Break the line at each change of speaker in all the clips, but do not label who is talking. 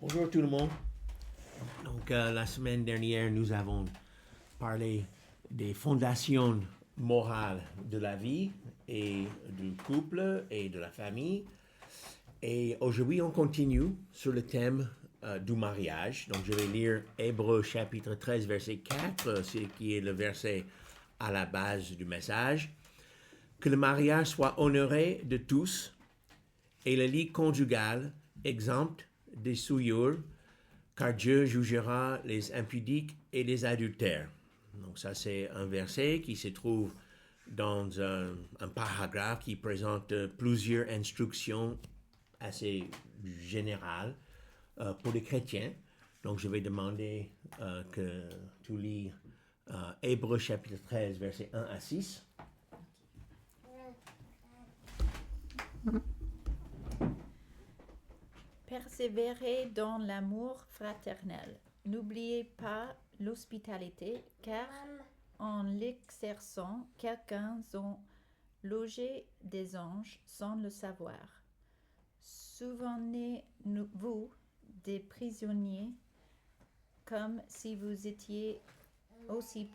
Bonjour tout le monde. Donc, la semaine dernière, nous avons parlé des fondations morales de la vie et du couple et de la famille. Et aujourd'hui, on continue sur le thème du mariage. Donc, je vais lire Hébreux chapitre 13, verset 4, ce qui est le verset à la base du message. Que le mariage soit honoré de tous et le lit conjugal exempt des souillures, car Dieu jugera les impudiques et les adultères. Donc ça, c'est un verset qui se trouve dans un paragraphe qui présente plusieurs instructions assez générales pour les chrétiens. Donc je vais demander que tu lis Hébreux chapitre 13, versets 1 à 6.
Persévérez dans l'amour fraternel. N'oubliez pas l'hospitalité, car en l'exerçant, quelqu'un ont logé des anges sans le savoir. Souvenez-vous des prisonniers comme si vous étiez aussi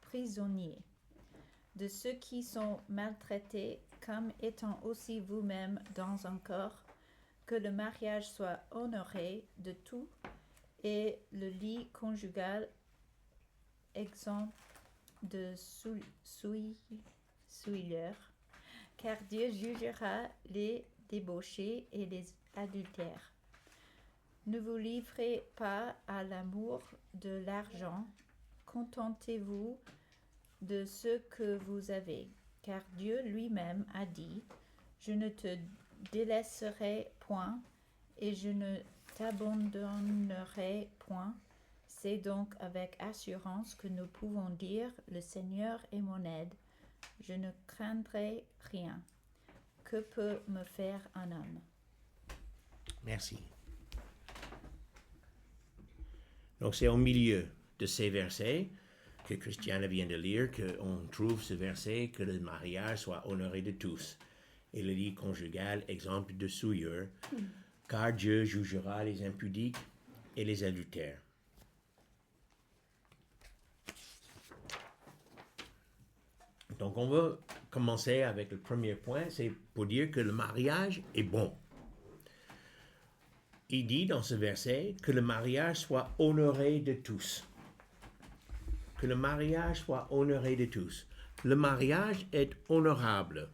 prisonniers, de ceux qui sont maltraités comme étant aussi vous-même dans un corps, que le mariage soit honoré de tout et le lit conjugal exempt de souillure, car Dieu jugera les débauchés et les adultères. Ne vous livrez pas à l'amour de l'argent, contentez-vous de ce que vous avez, car Dieu lui-même a dit « Je ne te délaisserai point et je ne t'abandonnerai point. » C'est donc avec assurance que nous pouvons dire « Le Seigneur est mon aide, je ne craindrai rien. Que peut me faire un homme? »
Merci. Donc c'est au milieu de ces versets que Christiane vient de lire qu'on trouve ce verset que le mariage soit honoré de tous et le lit conjugal exempt de souillure, car Dieu jugera les impudiques et les adultères. Donc on va commencer avec le premier point, c'est pour dire que le mariage est bon. Il dit dans ce verset que le mariage soit honoré de tous. Que le mariage soit honoré de tous. Le mariage est honorable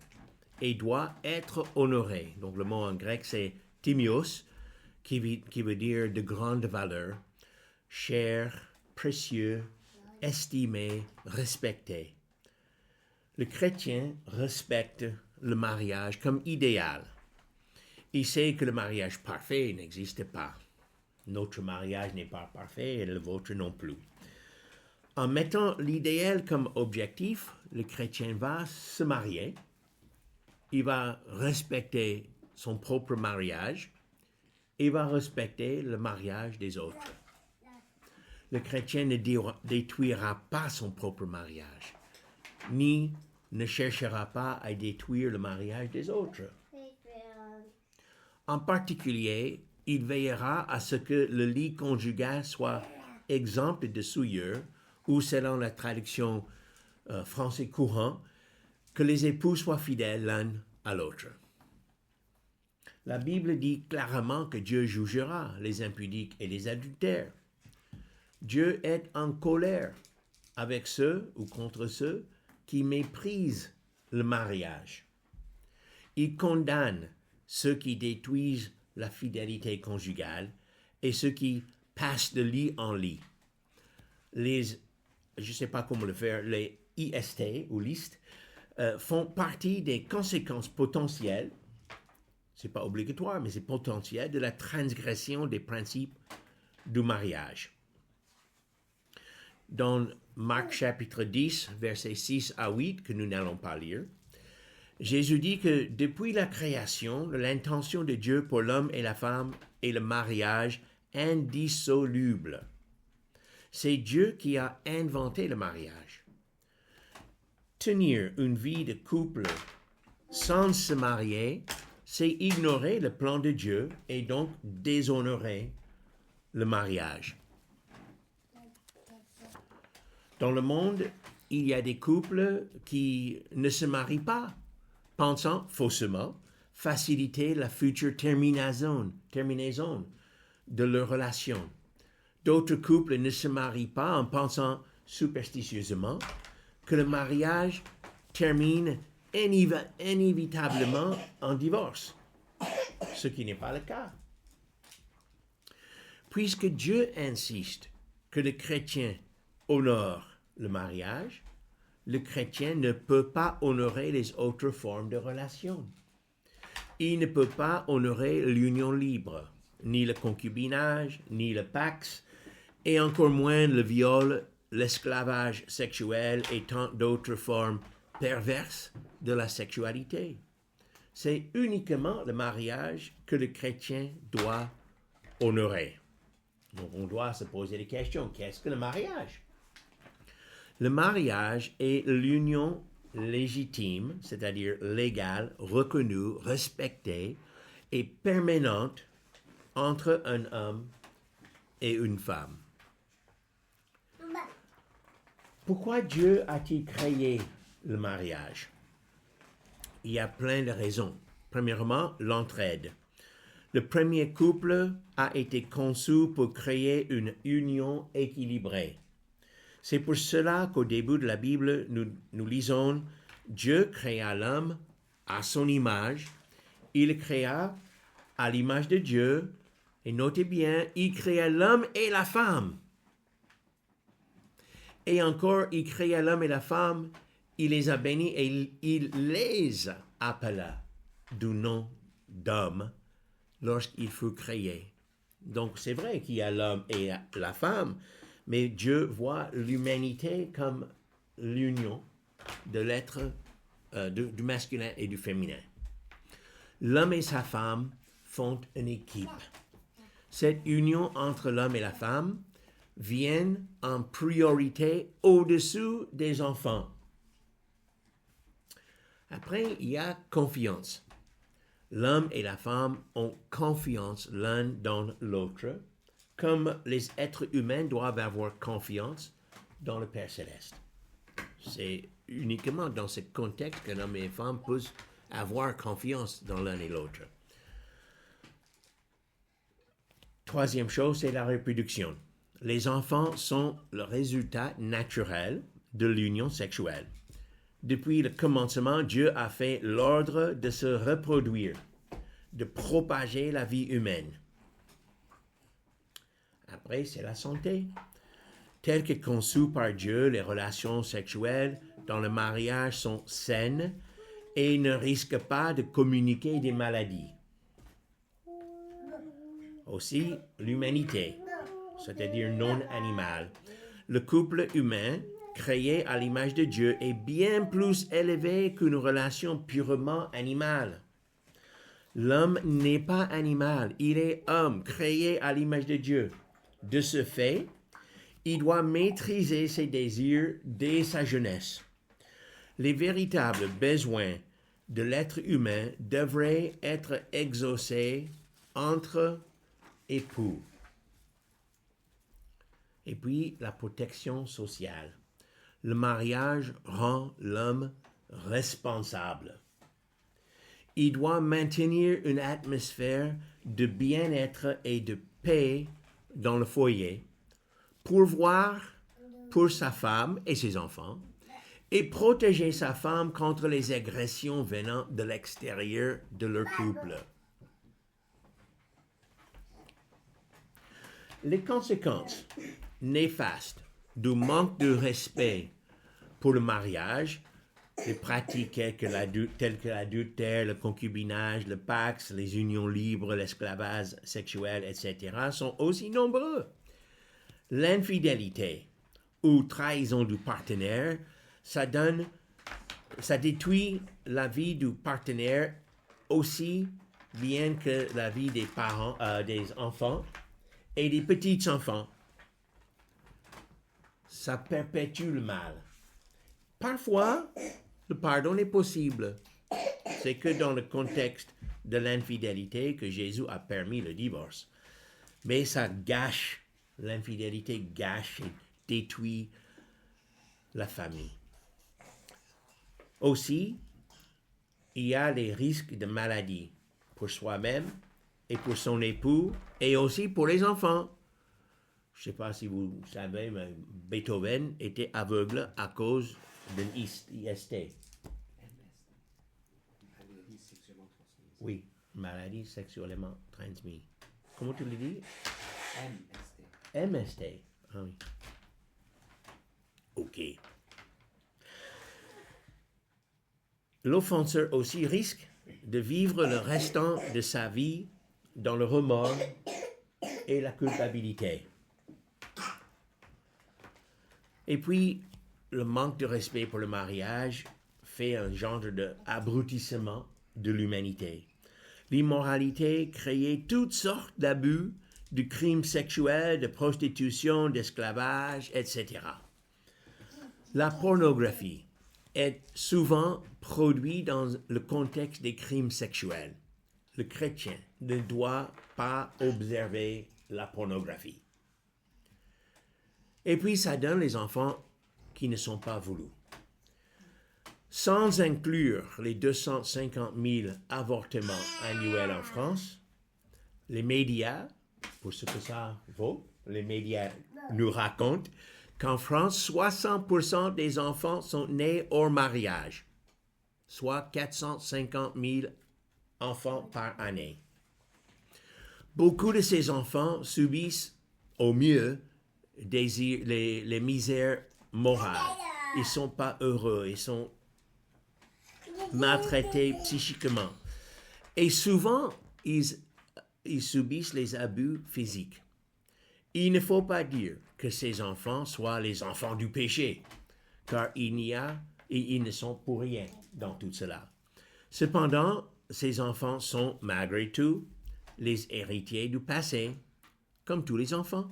et doit être honoré. Donc le mot en grec c'est timios, qui veut dire de grande valeur, cher, précieux, estimé, respecté. Le chrétien respecte le mariage comme idéal. Il sait que le mariage parfait n'existe pas. Notre mariage n'est pas parfait et le vôtre non plus. En mettant l'idéal comme objectif, le chrétien va se marier. Il va respecter son propre mariage. Il va respecter le mariage des autres. Le chrétien ne détruira pas son propre mariage, ni ne cherchera pas à détruire le mariage des autres. En particulier, il veillera à ce que le lit conjugal soit exempt de souillure, ou selon la traduction français courant, que les époux soient fidèles l'un à l'autre. La Bible dit clairement que Dieu jugera les impudiques et les adultères. Dieu est en colère avec ceux ou contre ceux qui méprisent le mariage. Il condamne ceux qui détruisent la fidélité conjugale et ceux qui passent de lit en lit. Je ne sais pas comment le faire, les IST ou listes font partie des conséquences potentielles, c'est pas obligatoire, mais c'est potentiel, de la transgression des principes du mariage. Dans Marc chapitre 10, versets 6 à 8, que nous n'allons pas lire, Jésus dit que depuis la création, l'intention de Dieu pour l'homme et la femme est le mariage indissoluble. C'est Dieu qui a inventé le mariage. Tenir une vie de couple sans se marier, c'est ignorer le plan de Dieu et donc déshonorer le mariage. Dans le monde, il y a des couples qui ne se marient pas, pensant faussement faciliter la future terminaison de leur relation. D'autres couples ne se marient pas en pensant superstitieusement que le mariage termine inévitablement en divorce, ce qui n'est pas le cas. Puisque Dieu insiste que le chrétien honore le mariage, le chrétien ne peut pas honorer les autres formes de relations. Il ne peut pas honorer l'union libre, ni le concubinage, ni le pax, et encore moins le viol, l'esclavage sexuel et tant d'autres formes perverses de la sexualité. C'est uniquement le mariage que le chrétien doit honorer. Donc on doit se poser des questions. Qu'est-ce que le mariage? Le mariage est l'union légitime, c'est-à-dire légale, reconnue, respectée et permanente entre un homme et une femme. Pourquoi Dieu a-t-il créé le mariage? Il y a plein de raisons. Premièrement, l'entraide. Le premier couple a été conçu pour créer une union équilibrée. C'est pour cela qu'au début de la Bible, nous lisons « Dieu créa l'homme à son image, il créa à l'image de Dieu, et notez bien, il créa l'homme et la femme. » Et encore, il créa l'homme et la femme, il les a bénis et il les appela du nom d'homme lorsqu'il fut créé. Donc c'est vrai qu'il y a l'homme et la femme, mais Dieu voit l'humanité comme l'union de l'être du masculin et du féminin. L'homme et sa femme font une équipe. Cette union entre l'homme et la femme vient en priorité au-dessus des enfants. Après, il y a confiance. L'homme et la femme ont confiance l'un dans l'autre, comme les êtres humains doivent avoir confiance dans le Père Céleste. C'est uniquement dans ce contexte qu'un homme et une femme peuvent avoir confiance dans l'un et l'autre. Troisième chose, c'est la reproduction. Les enfants sont le résultat naturel de l'union sexuelle. Depuis le commencement, Dieu a fait l'ordre de se reproduire, de propager la vie humaine. Après, c'est la santé. Telles que conçues par Dieu, les relations sexuelles dans le mariage sont saines et ne risquent pas de communiquer des maladies. Aussi, l'humanité, c'est-à-dire non animale. Le couple humain, créé à l'image de Dieu, est bien plus élevé qu'une relation purement animale. L'homme n'est pas animal, il est homme, créé à l'image de Dieu. De ce fait, il doit maîtriser ses désirs dès sa jeunesse. Les véritables besoins de l'être humain devraient être exaucés entre époux. Et puis, la protection sociale. Le mariage rend l'homme responsable. Il doit maintenir une atmosphère de bien-être et de paix dans le foyer, pourvoir pour sa femme et ses enfants, et protéger sa femme contre les agressions venant de l'extérieur de leur couple. Les conséquences néfastes du manque de respect pour le mariage, les pratiques telles que l'adultère, le concubinage, le pax, les unions libres, l'esclavage sexuel, etc., sont aussi nombreux. L'infidélité ou trahison du partenaire, ça détruit la vie du partenaire aussi bien que la vie des parents, des enfants et des petits-enfants. Ça perpétue le mal. Parfois, le pardon est possible. C'est que dans le contexte de l'infidélité que Jésus a permis le divorce. Mais ça gâche, l'infidélité gâche et détruit la famille. Aussi, il y a les risques de maladie pour soi-même et pour son époux et aussi pour les enfants. Je ne sais pas si vous savez, mais Beethoven était aveugle à cause d'un IST.
Maladie sexuellement transmise.
Oui, maladie sexuellement transmise. Comment tu le dis?
MST.
MST. Ah oui. OK. L'offenseur aussi risque de vivre le restant de sa vie dans le remords et la culpabilité. Et puis, le manque de respect pour le mariage fait un genre d'abrutissement de l'humanité. L'immoralité crée toutes sortes d'abus, de crimes sexuels, de prostitution, d'esclavage, etc. La pornographie est souvent produite dans le contexte des crimes sexuels. Le chrétien ne doit pas observer la pornographie. Et puis, ça donne les enfants qui ne sont pas voulus. Sans inclure les 250 000 avortements annuels en France, les médias, pour ce que ça vaut, les médias nous racontent qu'en France, 60% des enfants sont nés hors mariage, soit 450 000 enfants par année. Beaucoup de ces enfants subissent au mieux les misères morales. Ils ne sont pas heureux, ils sont maltraités psychiquement. Et souvent, ils subissent les abus physiques. Il ne faut pas dire que ces enfants soient les enfants du péché, car ils ne sont pour rien dans tout cela. Cependant, ces enfants sont, malgré tout, les héritiers du passé, comme tous les enfants.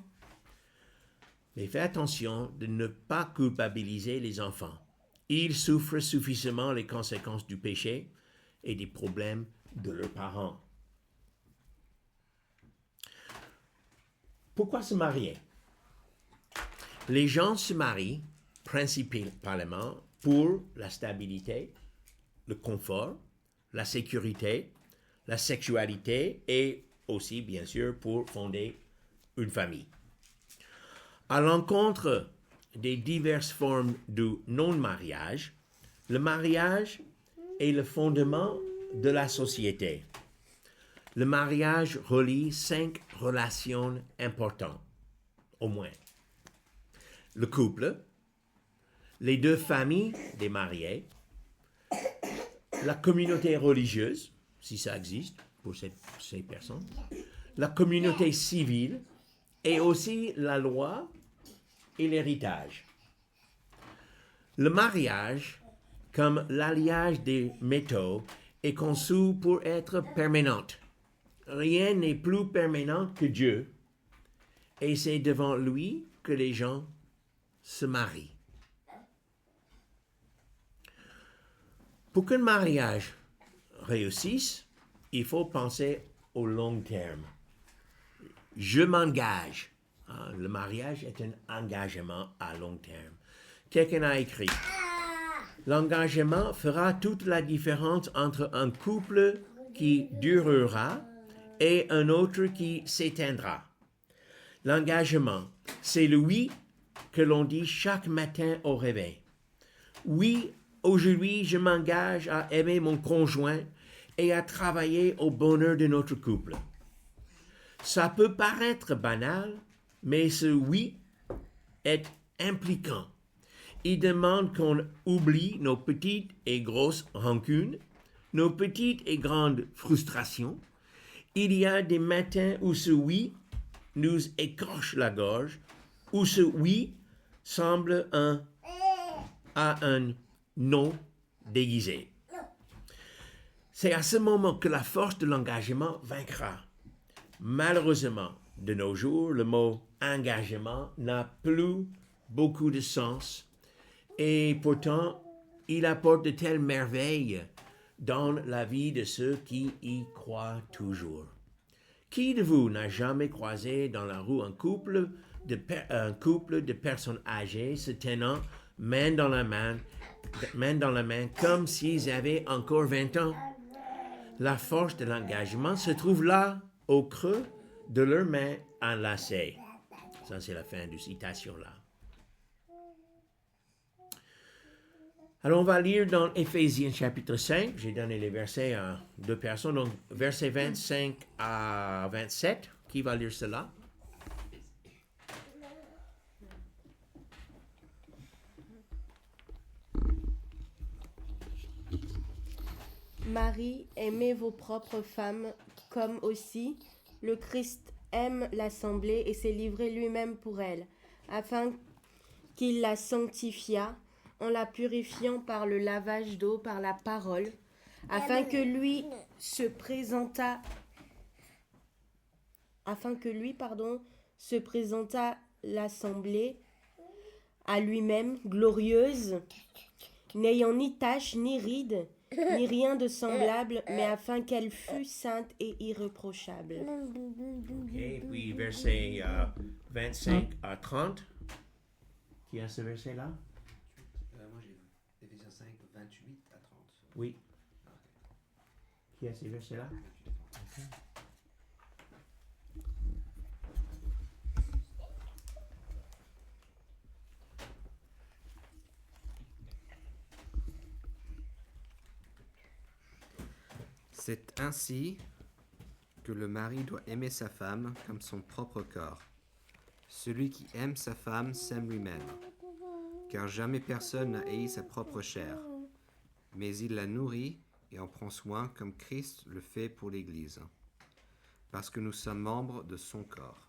Mais faites attention de ne pas culpabiliser les enfants. Ils souffrent suffisamment les conséquences du péché et des problèmes de leurs parents. Pourquoi se marier? Les gens se marient principalement pour la stabilité, le confort, la sécurité, la sexualité et aussi, bien sûr, pour fonder une famille. À l'encontre des diverses formes de non-mariage, le mariage est le fondement de la société. Le mariage relie 5 relations importantes, au moins. Le couple, les 2 familles des mariés, la communauté religieuse, si ça existe pour ces personnes, la communauté civile et aussi la loi et l'héritage. Le mariage, comme l'alliage des métaux, est conçu pour être permanent. Rien n'est plus permanent que Dieu, et c'est devant lui que les gens se marient. Pour qu'un mariage réussisse, il faut penser au long terme. Je m'engage. Le mariage est un engagement à long terme. Quelqu'un a écrit, l'engagement fera toute la différence entre un couple qui durera et un autre qui s'éteindra. L'engagement, c'est le oui que l'on dit chaque matin au réveil. Oui, aujourd'hui, je m'engage à aimer mon conjoint et à travailler au bonheur de notre couple. Ça peut paraître banal, mais ce oui est impliquant. Il demande qu'on oublie nos petites et grosses rancunes, nos petites et grandes frustrations. Il y a des matins où ce oui nous écorche la gorge, où ce oui semble à un non déguisé. C'est à ce moment que la force de l'engagement vaincra. Malheureusement, de nos jours, le mot engagement n'a plus beaucoup de sens et pourtant, il apporte de telles merveilles dans la vie de ceux qui y croient toujours. Qui de vous n'a jamais croisé dans la rue un couple de personnes âgées se tenant main dans la main, comme s'ils avaient encore 20 ans? La force de l'engagement se trouve là, au creux de leurs mains enlacées. Ça, c'est la fin de citation là. Alors, on va lire dans Éphésiens chapitre 5. J'ai donné les versets à deux personnes. Donc, versets 25 à 27. Qui va lire cela?
Marie, aimez vos propres femmes comme aussi le Christ aime l'assemblée et s'est livré lui-même pour elle, afin qu'il la sanctifiât en la purifiant par le lavage d'eau par la parole, afin que lui se présentât l'assemblée à lui-même glorieuse, n'ayant ni tache ni ride, ni rien de semblable, mais afin qu'elle fût sainte et irréprochable.
Et puis versets 25 à 30. Qui a ce verset-là?
Moi j'ai Éphésiens 5, 28 à 30.
Oui. Qui a ces versets-là? Okay.
C'est ainsi que le mari doit aimer sa femme comme son propre corps. Celui qui aime sa femme s'aime lui-même, car jamais personne n'a haï sa propre chair, mais il la nourrit et en prend soin comme Christ le fait pour l'Église, parce que nous sommes membres de son corps.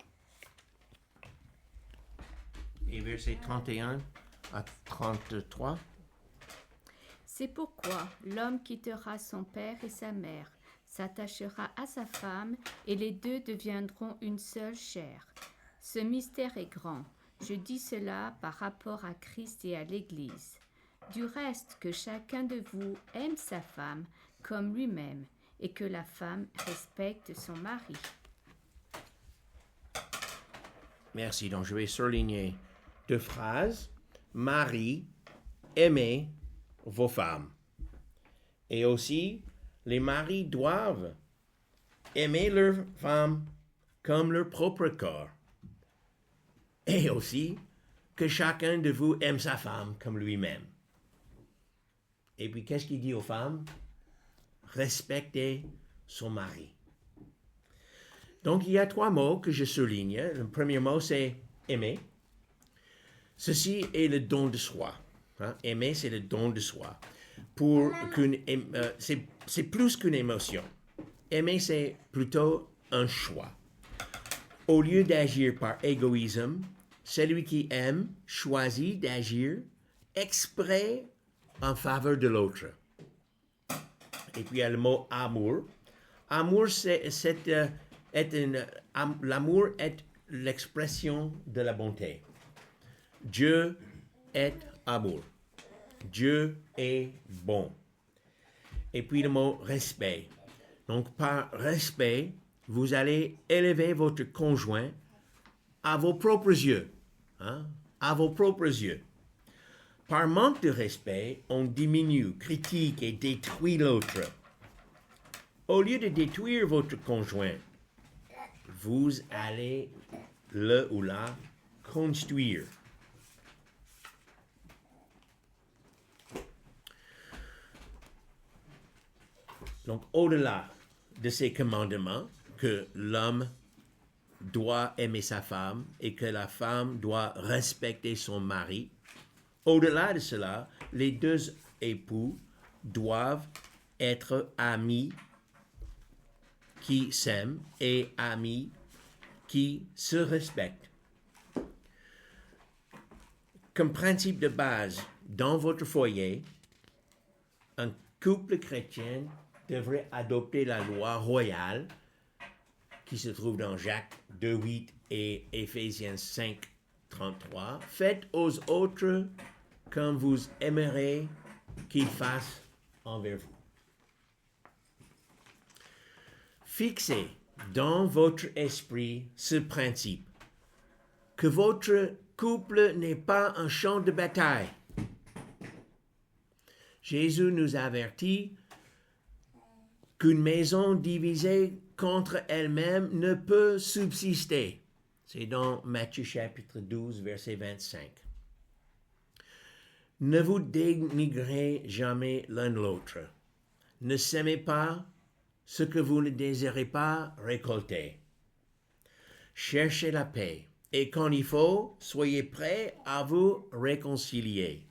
Et versets 31 à 33.
C'est pourquoi l'homme quittera son père et sa mère, s'attachera à sa femme, et les deux deviendront une seule chair. Ce mystère est grand. Je dis cela par rapport à Christ et à l'Église. Du reste, que chacun de vous aime sa femme comme lui-même, et que la femme respecte son mari.
Merci. Donc, je vais surligner deux phrases. Marie, aimez vos femmes. Et aussi, les maris doivent aimer leurs femmes comme leur propre corps. Et aussi, que chacun de vous aime sa femme comme lui-même. Et puis, qu'est-ce qu'il dit aux femmes? Respectez son mari. Donc, il y a trois mots que je souligne. Le premier mot, c'est aimer. Ceci est le don de soi. Aimer, c'est le don de soi. C'est plus qu'une émotion. Aimer, c'est plutôt un choix. Au lieu d'agir par égoïsme, celui qui aime choisit d'agir exprès en faveur de l'autre. Et puis il y a le mot amour. Amour, l'amour est l'expression de la bonté. Dieu est amour. Dieu est bon. Et puis le mot respect. Donc par respect, vous allez élever votre conjoint à vos propres yeux. À vos propres yeux. Par manque de respect, on diminue, critique et détruit l'autre. Au lieu de détruire votre conjoint, vous allez le ou la construire. Donc, au-delà de ces commandements, que l'homme doit aimer sa femme et que la femme doit respecter son mari, au-delà de cela, les deux époux doivent être amis qui s'aiment et amis qui se respectent. Comme principe de base, dans votre foyer, un couple chrétien devrait adopter la loi royale qui se trouve dans Jacques 2:8 et Éphésiens 5:33. Faites aux autres comme vous aimerez qu'ils fassent envers vous. Fixez dans votre esprit ce principe, que votre couple n'est pas un champ de bataille. Jésus nous avertit qu'une maison divisée contre elle-même ne peut subsister. C'est dans Matthieu chapitre 12, verset 25. Ne vous dénigrez jamais l'un l'autre. Ne semez pas ce que vous ne désirez pas récolter. Cherchez la paix et quand il faut, soyez prêts à vous réconcilier.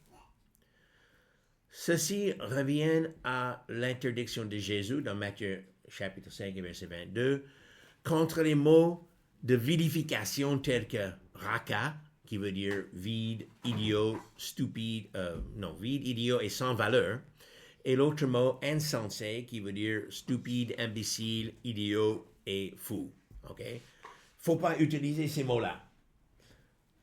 Ceci revient à l'interdiction de Jésus dans Matthieu chapitre 5 verset 22 contre les mots de vidification tels que raka, qui veut dire vide, idiot, stupide, vide, idiot et sans valeur, et l'autre mot insensé qui veut dire stupide, imbécile, idiot et fou. Ok? Faut pas utiliser ces mots-là,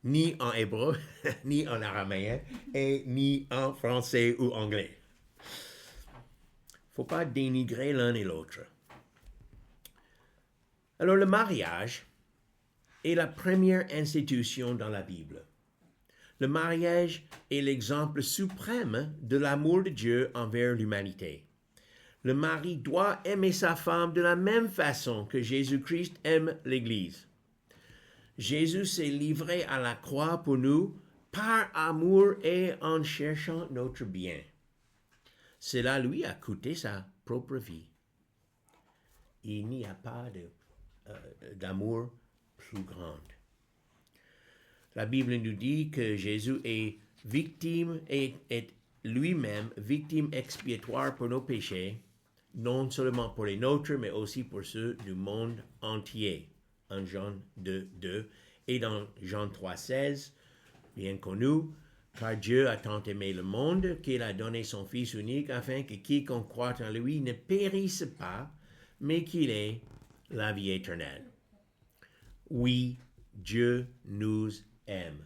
ni en hébreu, ni en araméen, et ni en français ou anglais. Faut pas dénigrer l'un et l'autre. Alors le mariage est la première institution dans la Bible. Le mariage est l'exemple suprême de l'amour de Dieu envers l'humanité. Le mari doit aimer sa femme de la même façon que Jésus-Christ aime l'Église. Jésus s'est livré à la croix pour nous par amour et en cherchant notre bien. Cela lui a coûté sa propre vie. Il n'y a pas d'amour plus grand. La Bible nous dit que Jésus est victime et est lui-même victime expiatoire pour nos péchés, non seulement pour les nôtres, mais aussi pour ceux du monde entier. En Jean 2, 2 et dans Jean 3, 16, bien connu, car Dieu a tant aimé le monde qu'il a donné son Fils unique afin que quiconque croit en lui ne périsse pas, mais qu'il ait la vie éternelle. Oui, Dieu nous aime.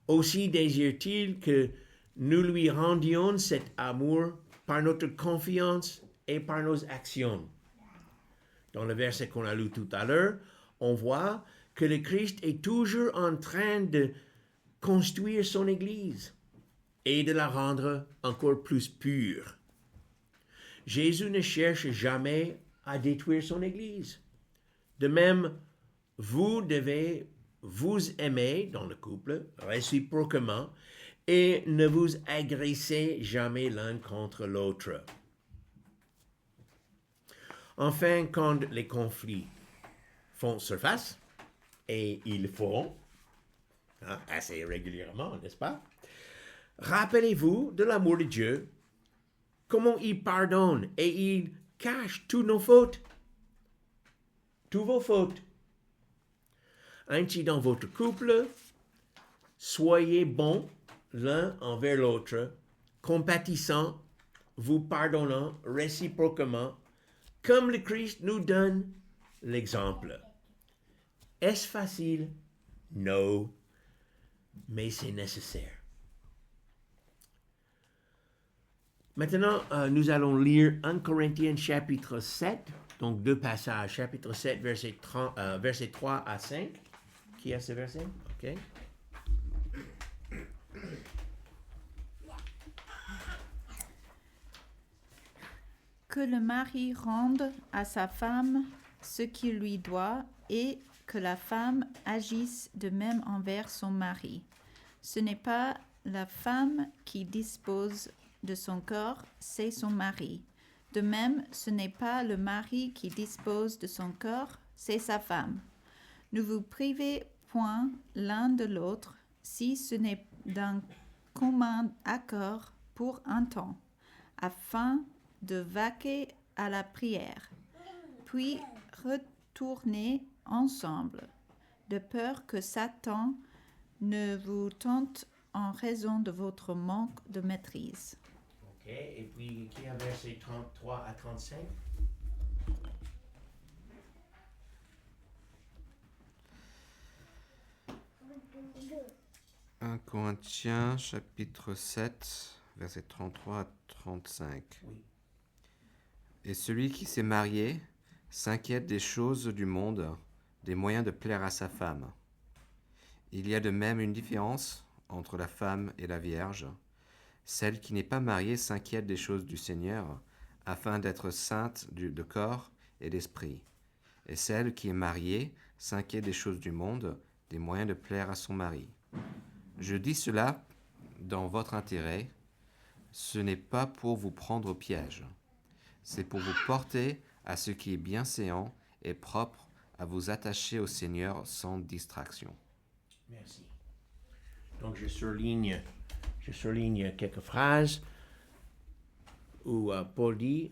Aussi désire-t-il que nous lui rendions cet amour par notre confiance et par nos actions. Dans le verset qu'on a lu tout à l'heure, on voit que le Christ est toujours en train de construire son Église et de la rendre encore plus pure. Jésus ne cherche jamais à détruire son Église. De même, vous devez vous aimer dans le couple réciproquement et ne vous agressez jamais l'un contre l'autre. Enfin, quand les conflits font surface, et ils le feront, assez régulièrement, n'est-ce pas? Rappelez-vous de l'amour de Dieu, comment il pardonne et il cache toutes nos fautes, toutes vos fautes. Ainsi, dans votre couple, soyez bons l'un envers l'autre, compatissants, vous pardonnant réciproquement, comme le Christ nous donne l'exemple. Est-ce facile? Non, mais c'est nécessaire. Maintenant, nous allons lire 1 Corinthiens chapitre 7, donc deux passages, chapitre 7, verset 3 à 5. Qui a ce verset? OK.
Que le mari rende à sa femme ce qu'il lui doit et que la femme agisse de même envers son mari. Ce n'est pas la femme qui dispose de son corps, c'est son mari. De même, ce n'est pas le mari qui dispose de son corps, c'est sa femme. Ne vous privez point l'un de l'autre si ce n'est d'un commun accord pour un temps, afin de vaquer à la prière, puis retournez ensemble, de peur que Satan ne vous tente en raison de votre manque de maîtrise.
OK, et puis qui a verset 33 à 35?
« 1 Corinthiens, chapitre 7, versets 33 à 35.
Oui.
Et celui qui s'est marié s'inquiète des choses du monde, des moyens de plaire à sa femme. Il y a de même une différence entre la femme et la vierge. Celle qui n'est pas mariée s'inquiète des choses du Seigneur, afin d'être sainte de corps et d'esprit. Et celle qui est mariée s'inquiète des choses du monde, des moyens de plaire à son mari. Je dis cela dans votre intérêt. Ce n'est pas pour vous prendre au piège. C'est pour vous porter à ce qui est bienséant et propre, à vous attacher au Seigneur sans distraction.
Merci. Donc, je surligne quelques phrases où Paul dit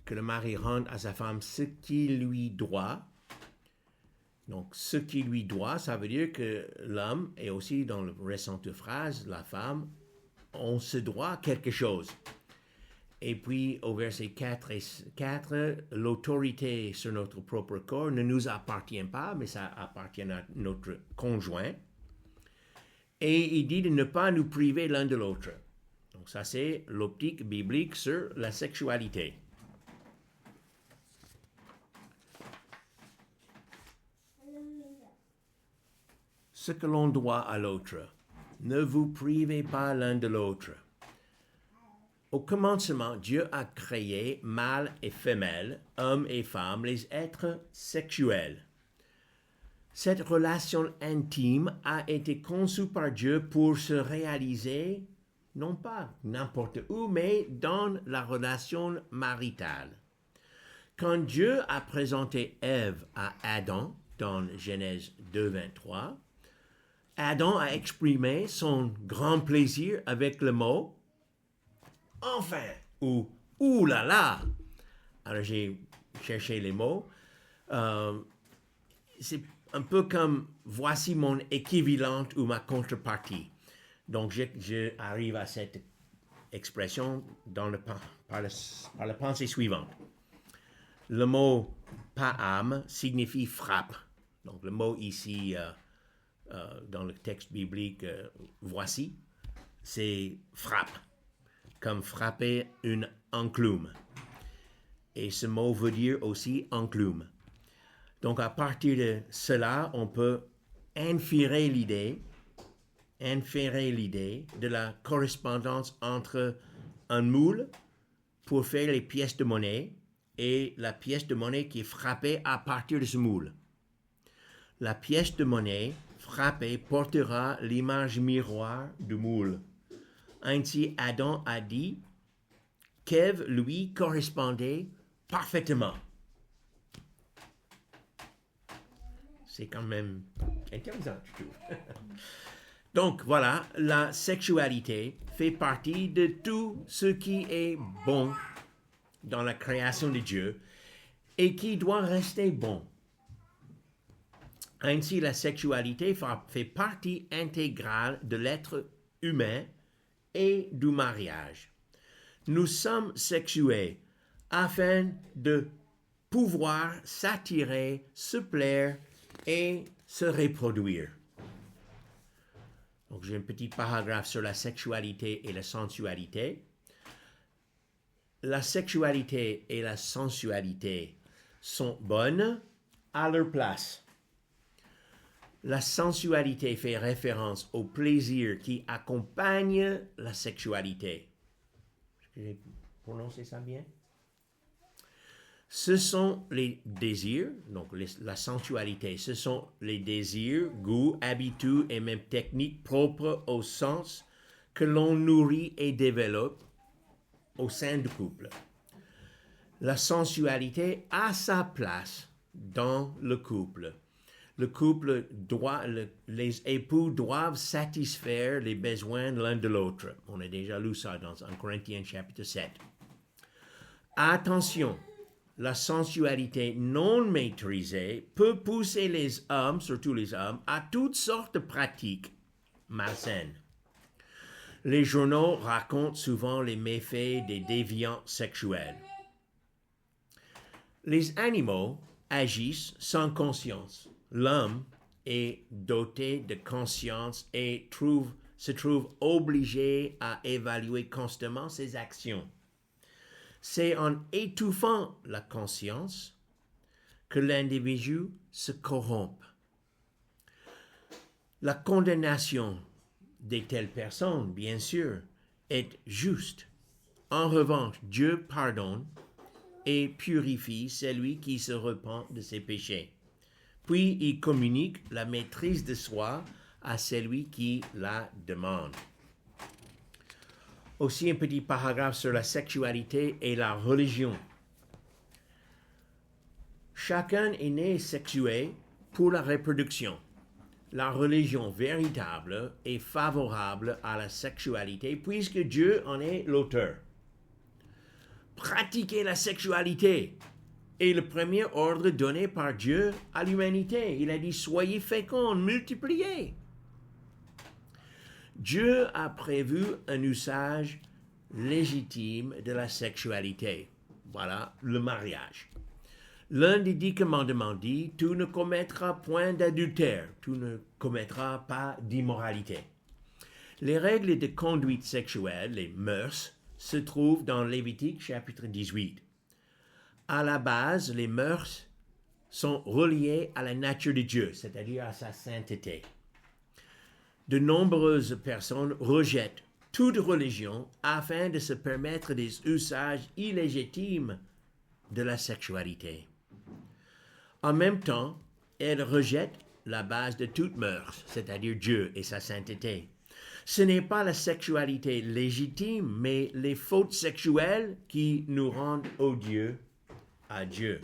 que le mari rende à sa femme ce qui lui doit. Donc, ce qui lui doit, ça veut dire que l'homme, et aussi dans la récente phrase, la femme, on se doit quelque chose. Et puis, au verset 4, l'autorité sur notre propre corps ne nous appartient pas, mais ça appartient à notre conjoint. Et il dit de ne pas nous priver l'un de l'autre. Donc ça, c'est l'optique biblique sur la sexualité. Ce que l'on doit à l'autre, ne vous privez pas l'un de l'autre. Au commencement, Dieu a créé mâle et femelle, homme et femme, les êtres sexuels. Cette relation intime a été conçue par Dieu pour se réaliser, non pas n'importe où, mais dans la relation maritale. Quand Dieu a présenté Ève à Adam, dans Genèse 2, 23, Adam a exprimé son grand plaisir avec le mot « enfin » ou « ouh là là ». Alors j'ai cherché les mots. C'est un peu comme « voici mon équivalent ou ma contrepartie ». Donc je arrive à cette expression par la pensée suivante. Le mot « pa'am » signifie « frappe ». Donc le mot ici, dans le texte biblique « voici », c'est « frappe », comme frapper une enclume. Et ce mot veut dire aussi enclume. Donc à partir de cela, on peut inférer l'idée de la correspondance entre un moule pour faire les pièces de monnaie et la pièce de monnaie qui est frappée à partir de ce moule. La pièce de monnaie frappée portera l'image miroir du moule. Ainsi, Adam a dit qu'Ève lui correspondait parfaitement. C'est quand même intéressant, je trouve. Donc voilà, la sexualité fait partie de tout ce qui est bon dans la création de Dieu et qui doit rester bon. Ainsi, la sexualité fait partie intégrale de l'être humain et du mariage. Nous sommes sexués afin de pouvoir s'attirer, se plaire et se reproduire. Donc j'ai un petit paragraphe sur la sexualité et la sensualité. La sexualité et la sensualité sont bonnes à leur place. La sensualité fait référence au plaisir qui accompagne la sexualité. Est-ce que j'ai prononcé ça bien? Ce sont les désirs, donc la sensualité, ce sont les désirs, goûts, habitudes et même techniques propres au sens que l'on nourrit et développe au sein du couple. La sensualité a sa place dans le couple. Le couple les époux doivent satisfaire les besoins l'un de l'autre. On a déjà lu ça dans 1 Corinthiens chapitre 7. Attention, la sensualité non maîtrisée peut pousser les hommes, surtout les hommes, à toutes sortes de pratiques malsaines. Les journaux racontent souvent les méfaits des déviants sexuels. Les animaux agissent sans conscience. L'homme est doté de conscience et se trouve obligé à évaluer constamment ses actions. C'est en étouffant la conscience que l'individu se corrompt. La condamnation de telles personnes, bien sûr, est juste. En revanche, Dieu pardonne et purifie celui qui se repent de ses péchés. Puis il communique la maîtrise de soi à celui qui la demande. Aussi un petit paragraphe sur la sexualité et la religion. Chacun est né sexué pour la reproduction. La religion véritable est favorable à la sexualité puisque Dieu en est l'auteur. Pratiquer la sexualité est le premier ordre donné par Dieu à l'humanité. Il a dit « Soyez féconds, multipliez ». Dieu a prévu un usage légitime de la sexualité. Voilà, le mariage. L'un des 10 commandements dit « Tu ne commettras point d'adultère, tu ne commettras pas d'immoralité ». Les règles de conduite sexuelle, les mœurs, se trouvent dans Lévitique chapitre 18. À la base, les mœurs sont reliées à la nature de Dieu, c'est-à-dire à sa sainteté. De nombreuses personnes rejettent toute religion afin de se permettre des usages illégitimes de la sexualité. En même temps, elles rejettent la base de toute mœurs, c'est-à-dire Dieu et sa sainteté. Ce n'est pas la sexualité légitime, mais les fautes sexuelles qui nous rendent odieux à Dieu.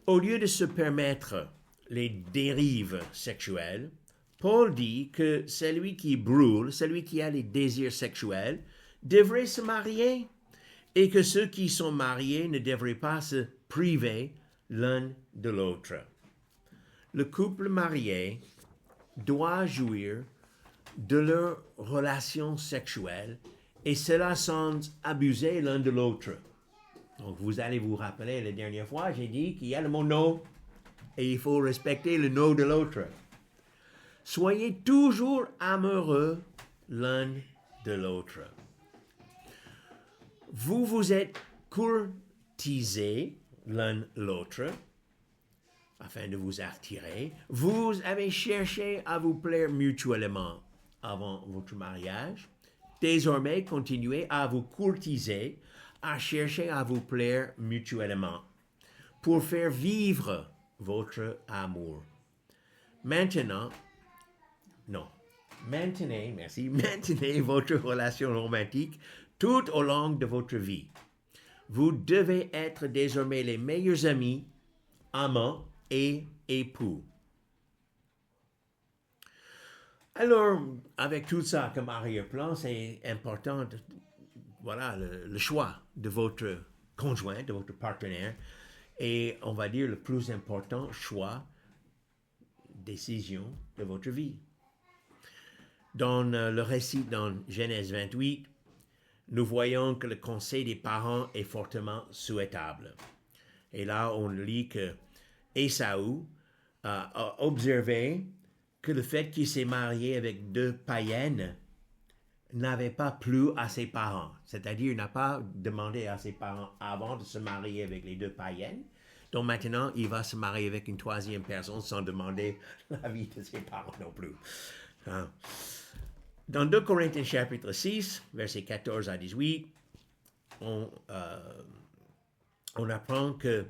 Au lieu de se permettre les dérives sexuelles, Paul dit que celui qui brûle, celui qui a les désirs sexuels, devrait se marier et que ceux qui sont mariés ne devraient pas se priver l'un de l'autre. Le couple marié doit jouir de leur relation sexuelle et cela sans abuser l'un de l'autre. Donc vous allez vous rappeler, la dernière fois, j'ai dit qu'il y a le mot « no » et il faut respecter le « no » de l'autre. Soyez toujours amoureux l'un de l'autre. Vous vous êtes courtisés l'un l'autre afin de vous attirer. Vous avez cherché à vous plaire mutuellement avant votre mariage. Désormais, continuez à vous courtiser, à chercher à vous plaire mutuellement pour faire vivre votre amour. Maintenez votre relation romantique tout au long de votre vie. Vous devez être désormais les meilleurs amis, amants et époux. Alors, avec tout ça comme arrière-plan, c'est important, voilà, le choix de votre conjoint, de votre partenaire, et on va dire le plus important choix, décision de votre vie. Dans le récit dans Genèse 28, nous voyons que le conseil des parents est fortement souhaitable. Et là, on lit que Ésaü a observé que le fait qu'il s'est marié avec 2 païennes n'avait pas plu à ses parents. C'est-à-dire, il n'a pas demandé à ses parents avant de se marier avec les 2 païennes. Donc maintenant, il va se marier avec une 3e personne sans demander l'avis de ses parents non plus. Dans 2 Corinthiens chapitre 6, versets 14 à 18, on apprend que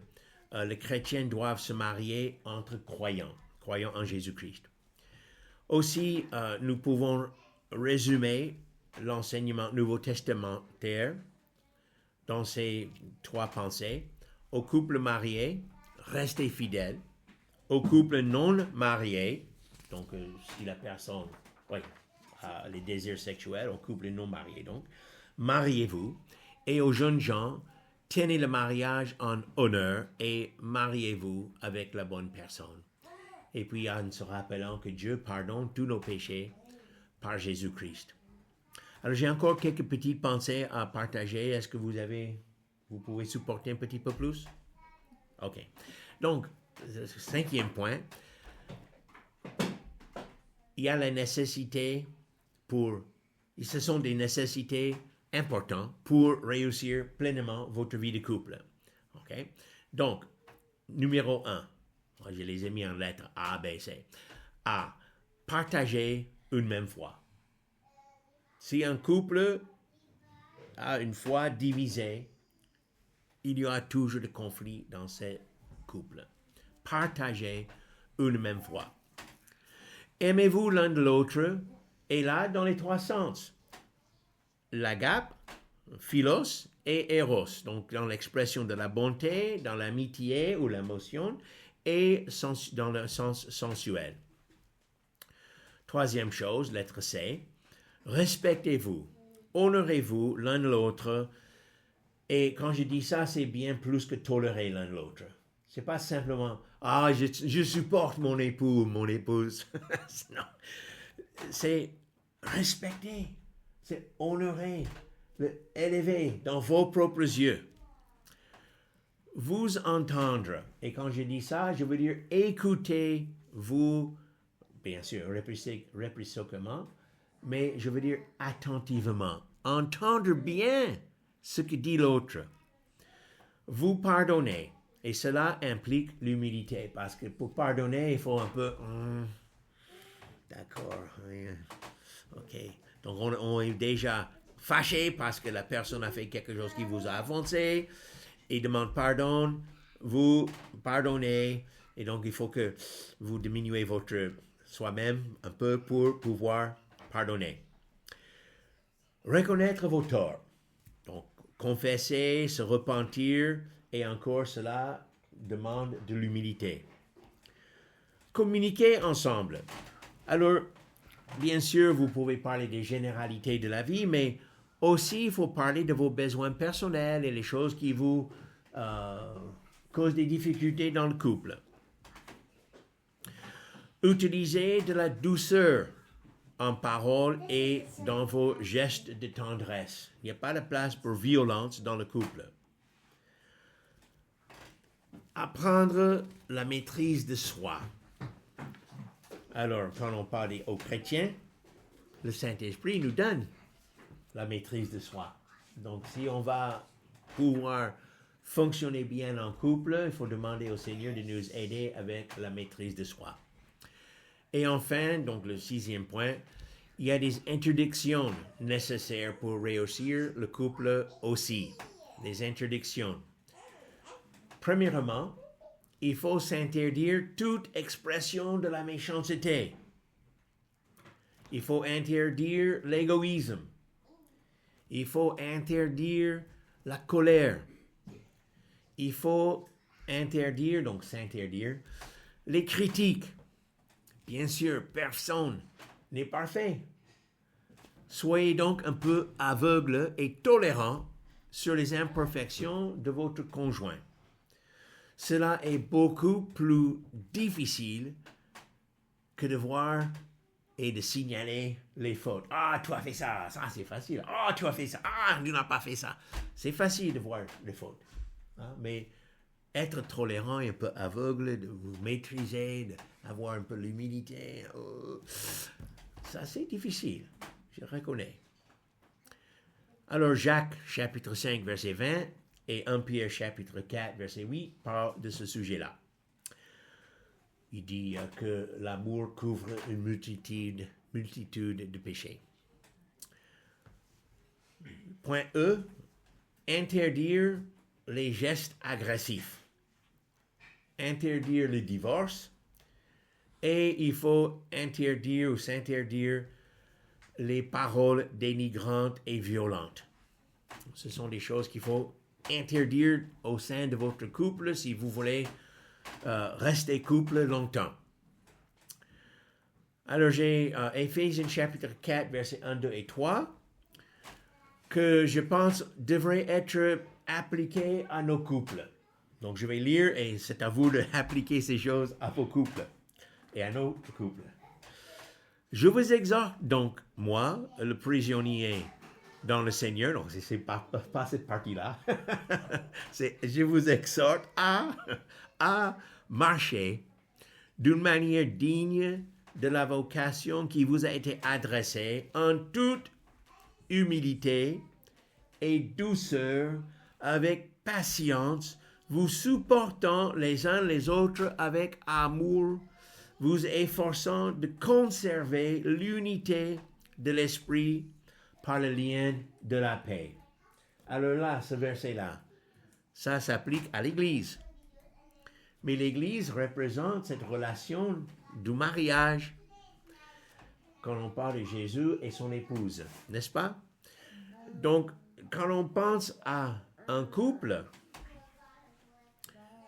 les chrétiens doivent se marier entre croyants en Jésus-Christ. Aussi, nous pouvons résumer l'enseignement nouveau testamentaire dans ces 3 pensées. Au couple marié, restez fidèles. Au couple non marié, donc si la personne a les désirs sexuels, au couple non marié, donc, mariez-vous. Et aux jeunes gens, tenez le mariage en honneur et mariez-vous avec la bonne personne. Et puis en se rappelant que Dieu pardonne tous nos péchés par Jésus-Christ. Alors j'ai encore quelques petites pensées à partager. Est-ce que vous pouvez supporter un petit peu plus? OK. Donc, 5e point, il y a la nécessité ce sont des nécessités important pour réussir pleinement votre vie de couple. OK? Donc, numéro 1, je les ai mis en lettres A, B, C. A, partager une même foi. Si un couple a une foi divisée, il y aura toujours des conflits dans ces couples. Partagez une même foi. Aimez-vous l'un de l'autre, et là, dans les trois sens. L'agape, philos et eros, donc dans l'expression de la bonté, dans l'amitié ou l'émotion, et dans le sens sensuel. Troisième chose, lettre C, respectez-vous, honorez-vous l'un de l'autre, et quand je dis ça, c'est bien plus que tolérer l'un de l'autre. C'est pas simplement « Ah, je supporte mon époux ou mon épouse. » Non, c'est respecter, c'est honorer, élever dans vos propres yeux. Vous entendre, et quand je dis ça, je veux dire écouter vous, bien sûr, réciproquement, mais je veux dire attentivement. Entendre bien ce que dit l'autre. Vous pardonnez, et cela implique l'humilité, parce que pour pardonner, il faut un peu... D'accord, ok. Donc on est déjà fâché parce que la personne a fait quelque chose qui vous a offensé, et demande pardon, vous pardonnez, et donc il faut que vous diminuez votre soi-même un peu pour pouvoir pardonner. Reconnaître vos torts. Donc, confesser, se repentir, et encore cela demande de l'humilité. Communiquer ensemble. Alors, bien sûr, vous pouvez parler des généralités de la vie, mais aussi il faut parler de vos besoins personnels et les choses qui vous causent des difficultés dans le couple. Utilisez de la douceur en parole et dans vos gestes de tendresse. Il n'y a pas de place pour violence dans le couple. Apprendre la maîtrise de soi. Alors, quand on parle aux chrétiens, le Saint-Esprit nous donne la maîtrise de soi. Donc, si on va pouvoir fonctionner bien en couple, il faut demander au Seigneur de nous aider avec la maîtrise de soi. Et enfin, donc le 6e point, il y a des interdictions nécessaires pour réussir le couple aussi. Des interdictions. Premièrement, il faut s'interdire toute expression de la méchanceté. Il faut interdire l'égoïsme. Il faut interdire la colère. Il faut interdire, donc s'interdire, les critiques. Bien sûr, personne n'est parfait. Soyez donc un peu aveugle et tolérant sur les imperfections de votre conjoint. Cela est beaucoup plus difficile que de voir et de signaler les fautes. Ah, tu as fait ça, ça c'est facile. Ah, tu as fait ça, ah, tu n'as pas fait ça. C'est facile de voir les fautes. Hein? Mais être tolérant et un peu aveugle, de vous maîtriser, d'avoir un peu l'humilité, ça c'est difficile, je reconnais. Alors Jacques, chapitre 5, verset 20, et 1 Pierre, chapitre 4, verset 8, parlent de ce sujet-là. Il dit que l'amour couvre une multitude de péchés. Point E, interdire les gestes agressifs. Interdire le divorce. Et il faut interdire ou s'interdire les paroles dénigrantes et violentes. Ce sont des choses qu'il faut interdire au sein de votre couple si vous voulez rester couple longtemps. Alors j'ai Éphésiens chapitre 4, versets 1, 2 et 3, que je pense devrait être appliqué à nos couples. Donc je vais lire et c'est à vous d'appliquer ces choses à vos couples et à nos couples. Je vous exhorte donc, moi, le prisonnier dans le Seigneur, donc c'est pas cette partie-là, je vous exhorte à marcher d'une manière digne de la vocation qui vous a été adressée en toute humilité et douceur, avec patience, vous supportant les uns les autres avec amour, vous efforçant de conserver l'unité de l'esprit par le lien de la paix. Alors là, ce verset-là, ça s'applique à l'Église. Mais l'Église représente cette relation du mariage quand on parle de Jésus et son épouse, n'est-ce pas? Donc, quand on pense à un couple,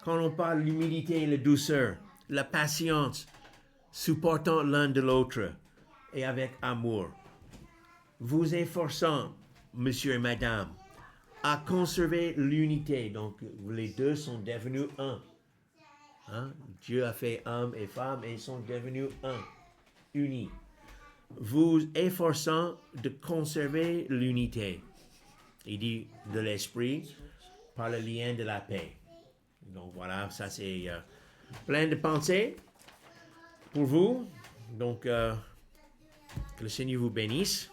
quand on parle de l'humilité et la douceur, la patience, supportant l'un de l'autre et avec amour, vous efforçant, monsieur et madame, à conserver l'unité. Donc, les deux sont devenus un. Hein? Dieu a fait homme et femme et ils sont devenus un, unis. Vous efforçant de conserver l'unité, il dit de l'esprit, par le lien de la paix. Donc voilà, ça c'est plein de pensées pour vous. Donc que le Seigneur vous bénisse.